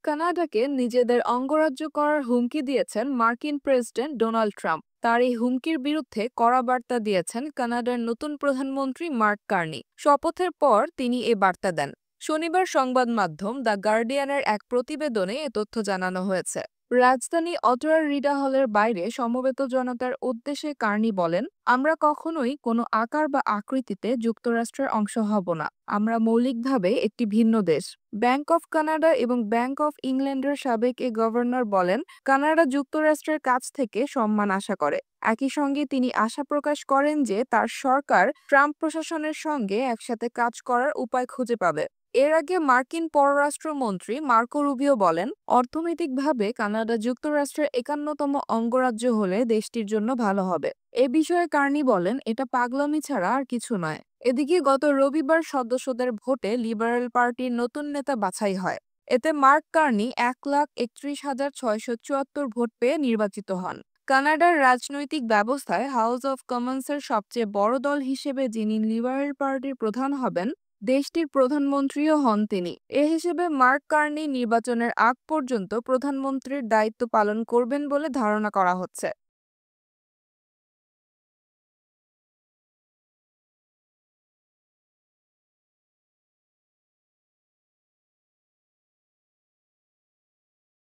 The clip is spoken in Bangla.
কানাডাকে নিজেদের অঙ্গরাজ্য করার হুমকি দিয়েছেন মার্কিন প্রেসিডেন্ট ডোনাল্ড ট্রাম্প। তার এই হুমকির বিরুদ্ধে কড়া বার্তা দিয়েছেন কানাডার নতুন প্রধানমন্ত্রী মার্ক কার্নি। শপথের পর তিনি এ বার্তা দেন। শনিবার সংবাদ মাধ্যম দ্য গার্ডিয়ানের এক প্রতিবেদনে এ তথ্য জানানো হয়েছে। রাজধানী অটোয়ার রিডা হলের বাইরে সমবেত জনতার উদ্দেশ্যে কার্নি বলেন, আমরা কখনোই কোনো আকার বা আকৃতিতে যুক্তরাষ্ট্রের অংশ হব না। আমরা মৌলিকভাবে একটি ভিন্ন দেশ। ব্যাংক অফ কানাডা এবং ব্যাংক অফ ইংল্যান্ডের সাবেক এ গভর্নর বলেন, কানাডা যুক্তরাষ্ট্রের কাছ থেকে সম্মান আশা করে। একই সঙ্গে তিনি আশা প্রকাশ করেন যে তার সরকার ট্রাম্প প্রশাসনের সঙ্গে একসাথে কাজ করার উপায় খুঁজে পাবে। এর আগে মার্কিন পররাষ্ট্রমন্ত্রী মার্কো রুবিও বলেন, অর্থনৈতিকভাবে কানাডা যুক্তরাষ্ট্রের ৫১তম অঙ্গরাজ্য হলে দেশটির জন্য ভালো হবে। এ বিষয়ে কার্নি বলেন, এটা পাগলামি ছাড়া আর কিছু নয়। এদিকে গত রবিবার সদস্যদের ভোটে লিবারেল পার্টির নতুন নেতা বাছাই হয়। এতে মার্ক কার্নি ১,৩১,৬৭৪ ভোট পেয়ে নির্বাচিত হন। কানাডার রাজনৈতিক ব্যবস্থায় হাউস অব কমন্সের সবচেয়ে বড় দল হিসেবে যিনি লিবারেল পার্টির প্রধান হবেন, দেশটির প্রধানমন্ত্রীও হন তিনি। এ হিসেবে মার্ক কার্নি নির্বাচনের আগ পর্যন্ত প্রধানমন্ত্রীর দায়িত্ব পালন করবেন বলে ধারণা করা হচ্ছে।